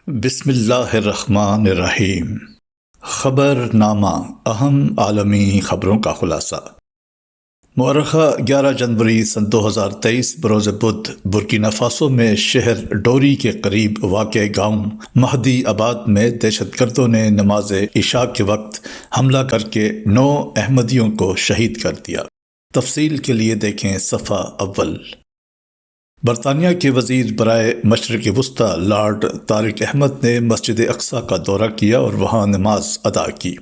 بسم اللہ الرحمن الرحیم۔ خبر نامہ، اہم عالمی خبروں کا خلاصہ۔ مؤرخہ 11 جنوری سن 2023 بروز بدھ برکینا فاسو میں شہر ڈوری کے قریب واقع گاؤں مہدی آباد میں دہشت گردوں نے نماز عشاء کے وقت حملہ کر کے 9 احمدیوں کو شہید کر دیا۔ تفصیل کے لیے دیکھیں صفحہ اول۔ برطانیہ کے وزیر برائے مشرق وسطی لارڈ طارق احمد نے مسجد اقصیٰ کا دورہ کیا اور وہاں نماز ادا کی۔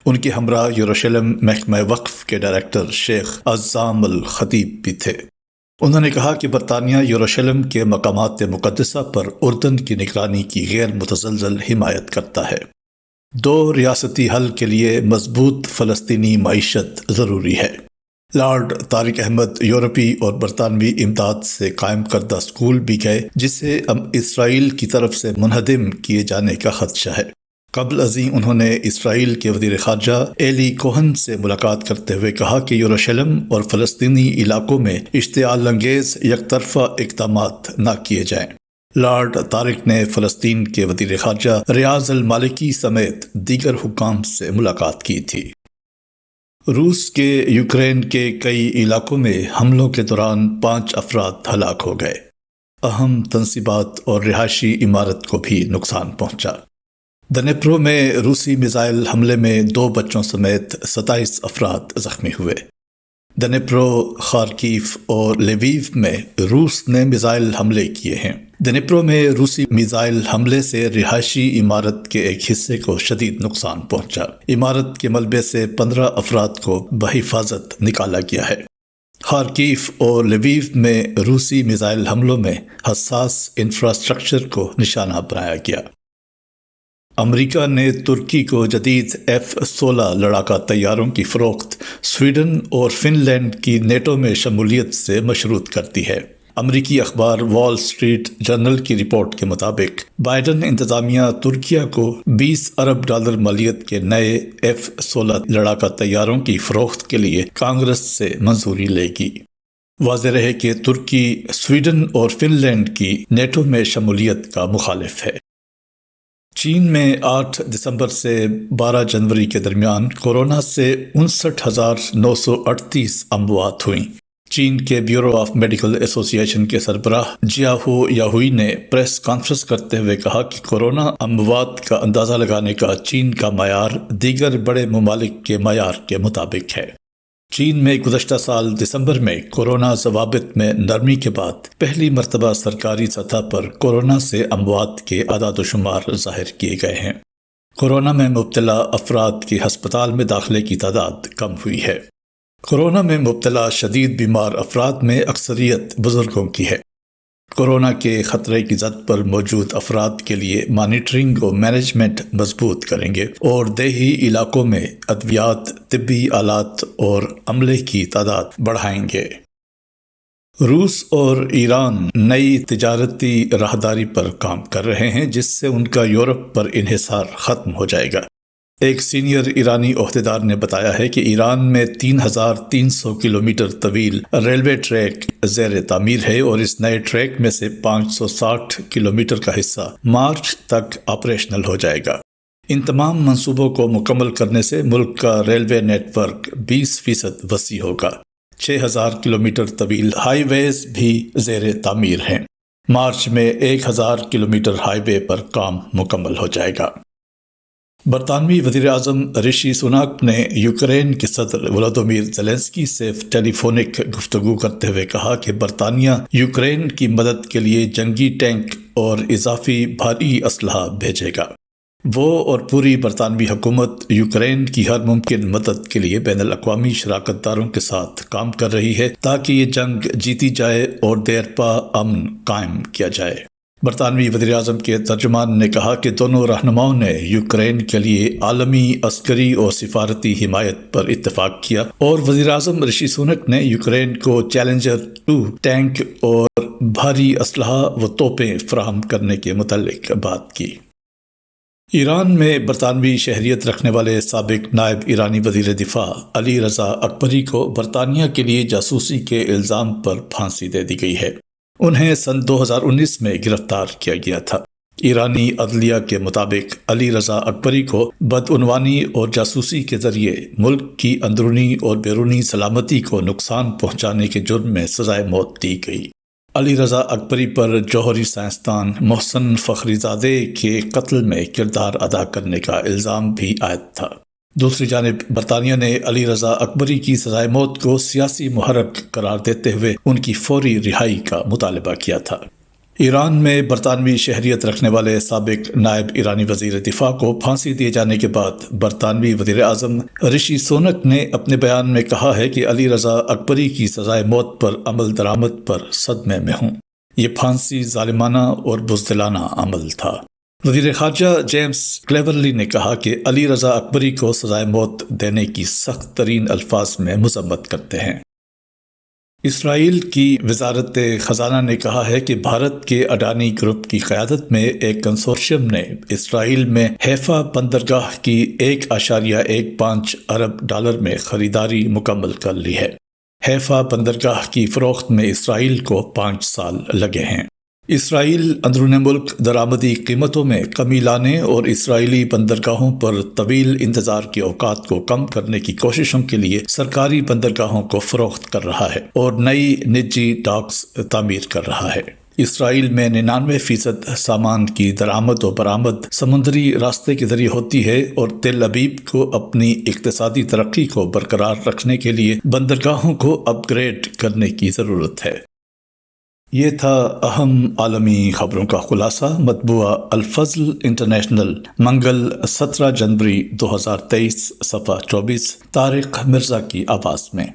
ان کے ہمراہ یروشلم محکمہ وقف کے ڈائریکٹر شیخ عزام الخطیب بھی تھے۔ انہوں نے کہا کہ برطانیہ یروشلم کے مقامات مقدسہ پر اردن کی نگرانی کی غیر متزلزل حمایت کرتا ہے۔ 2 ریاستی حل کے لیے مضبوط فلسطینی معیشت ضروری ہے۔ لارڈ طارق احمد یورپی اور برطانوی امداد سے قائم کردہ اسکول بھی گئے، جسے اسرائیل کی طرف سے منہدم کیے جانے کا خدشہ ہے۔ قبل ازیں انہوں نے اسرائیل کے وزیر خارجہ ایلی کوہن سے ملاقات کرتے ہوئے کہا کہ یروشلم اور فلسطینی علاقوں میں اشتعال انگیز یک طرفہ اقدامات نہ کیے جائیں۔ لارڈ طارق نے فلسطین کے وزیر خارجہ ریاض المالکی سمیت دیگر حکام سے ملاقات کی تھی۔ روس کے یوکرین کے کئی علاقوں میں حملوں کے دوران 5 افراد ہلاک ہو گئے۔ اہم تنصیبات اور رہائشی عمارت کو بھی نقصان پہنچا۔ دنیپرو میں روسی میزائل حملے میں 2 بچوں سمیت 27 افراد زخمی ہوئے۔ دنیپرو، خارکیف اور لیویو میں روس نے میزائل حملے کیے ہیں۔ دنیپرو میں روسی میزائل حملے سے رہائشی عمارت کے ایک حصے کو شدید نقصان پہنچا۔ عمارت کے ملبے سے 15 افراد کو بحفاظت نکالا گیا ہے۔ خارکیف اور لیویو میں روسی میزائل حملوں میں حساس انفراسٹرکچر کو نشانہ بنایا گیا۔ امریکہ نے ترکی کو جدید F-16 لڑاکا طیاروں کی فروخت سویڈن اور فن لینڈ کی نیٹو میں شمولیت سے مشروط کر دی ہے۔ امریکی اخبار وال اسٹریٹ جرنل کی رپورٹ کے مطابق بائیڈن انتظامیہ ترکیہ کو $20 ارب مالیت کے نئے F-16 لڑاکا طیاروں کی فروخت کے لیے کانگریس سے منظوری لے گی۔ واضح رہے کہ ترکی سویڈن اور فن لینڈ کی نیٹو میں شمولیت کا مخالف ہے۔ چین میں 8 دسمبر سے 12 جنوری کے درمیان کورونا سے 59,938 اموات ہوئیں۔ چین کے بیورو آف میڈیکل ایسوسی ایشن کے سربراہ جیاہو یاہوئی نے پریس کانفرنس کرتے ہوئے کہا کہ کورونا اموات کا اندازہ لگانے کا چین کا معیار دیگر بڑے ممالک کے معیار کے مطابق ہے۔ چین میں گزشتہ سال دسمبر میں کورونا ضوابط میں نرمی کے بعد پہلی مرتبہ سرکاری سطح پر کورونا سے اموات کے اعداد و شمار ظاہر کیے گئے ہیں۔ کورونا میں مبتلا افراد کی ہسپتال میں داخلے کی تعداد کم ہوئی ہے۔ کورونا میں مبتلا شدید بیمار افراد میں اکثریت بزرگوں کی ہے۔ کورونا کے خطرے کی زد پر موجود افراد کے لیے مانیٹرنگ و مینجمنٹ مضبوط کریں گے اور دیہی علاقوں میں ادویات، طبی آلات اور عملے کی تعداد بڑھائیں گے۔ روس اور ایران نئی تجارتی راہداری پر کام کر رہے ہیں جس سے ان کا یورپ پر انحصار ختم ہو جائے گا۔ ایک سینئر ایرانی عہدیدار نے بتایا ہے کہ ایران میں 3,300 کلومیٹر طویل ریلوے ٹریک زیر تعمیر ہے اور اس نئے ٹریک میں سے 560 کلومیٹر کا حصہ مارچ تک آپریشنل ہو جائے گا۔ ان تمام منصوبوں کو مکمل کرنے سے ملک کا ریلوے نیٹ ورک 20% وسیع ہوگا۔ 6,000 کلومیٹر طویل ہائی ویز بھی زیر تعمیر ہیں۔ مارچ میں 1,000 کلومیٹر ہائی وے پر کام مکمل ہو جائے گا۔ برطانوی وزیر اعظم رشی سوناک نے یوکرین کے صدر ولودیمیر زیلنسکی سے ٹیلی فونک گفتگو کرتے ہوئے کہا کہ برطانیہ یوکرین کی مدد کے لیے جنگی ٹینک اور اضافی بھاری اسلحہ بھیجے گا۔ وہ اور پوری برطانوی حکومت یوکرین کی ہر ممکن مدد کے لیے بین الاقوامی شراکت داروں کے ساتھ کام کر رہی ہے تاکہ یہ جنگ جیتی جائے اور دیرپا امن قائم کیا جائے۔ برطانوی وزیر اعظم کے ترجمان نے کہا کہ دونوں رہنماؤں نے یوکرین کے لیے عالمی عسکری اور سفارتی حمایت پر اتفاق کیا اور وزیر اعظم رشی سونک نے یوکرین کو چیلنجر 2 ٹینک اور بھاری اسلحہ و توپیں فراہم کرنے کے متعلق بات کی۔ ایران میں برطانوی شہریت رکھنے والے سابق نائب ایرانی وزیر دفاع علی رضا اکبری کو برطانیہ کے لیے جاسوسی کے الزام پر پھانسی دے دی گئی ہے۔ انہیں سن 2019 میں گرفتار کیا گیا تھا۔ ایرانی عدلیہ کے مطابق علی رضا اکبری کو بدعنوانی اور جاسوسی کے ذریعے ملک کی اندرونی اور بیرونی سلامتی کو نقصان پہنچانے کے جرم میں سزائے موت دی گئی۔ علی رضا اکبری پر جوہری سائنسدان محسن فخری زادے کے قتل میں کردار ادا کرنے کا الزام بھی عائد تھا۔ دوسری جانب برطانیہ نے علی رضا اکبری کی سزائے موت کو سیاسی محرک قرار دیتے ہوئے ان کی فوری رہائی کا مطالبہ کیا تھا۔ ایران میں برطانوی شہریت رکھنے والے سابق نائب ایرانی وزیر دفاع کو پھانسی دیے جانے کے بعد برطانوی وزیر اعظم رشی سونک نے اپنے بیان میں کہا ہے کہ علی رضا اکبری کی سزائے موت پر عمل درآمد پر صدمے میں ہوں۔ یہ پھانسی ظالمانہ اور بزدلانہ عمل تھا۔ وزیر خارجہ جیمز کلیورلی نے کہا کہ علی رضا اکبری کو سزائے موت دینے کی سخت ترین الفاظ میں مذمت کرتے ہیں۔ اسرائیل کی وزارت خزانہ نے کہا ہے کہ بھارت کے اڈانی گروپ کی قیادت میں ایک کنسورشیم نے اسرائیل میں حیفا بندرگاہ کی 1.15 ارب ڈالر میں خریداری مکمل کر لی ہے۔ حیفا بندرگاہ کی فروخت میں اسرائیل کو 5 سال لگے ہیں۔ اسرائیل اندرون ملک درآمدی قیمتوں میں کمی لانے اور اسرائیلی بندرگاہوں پر طویل انتظار کے اوقات کو کم کرنے کی کوششوں کے لیے سرکاری بندرگاہوں کو فروخت کر رہا ہے اور نئی نجی ڈاکس تعمیر کر رہا ہے۔ اسرائیل میں 99% سامان کی درآمد و برآمد سمندری راستے کے ذریعے ہوتی ہے اور تل ابیب کو اپنی اقتصادی ترقی کو برقرار رکھنے کے لیے بندرگاہوں کو اپ گریڈ کرنے کی ضرورت ہے۔ یہ تھا اہم عالمی خبروں کا خلاصہ مطبوعہ الفضل انٹرنیشنل منگل 17 جنوری 2023 صفحہ 24 طارق مرزا کی آواز میں۔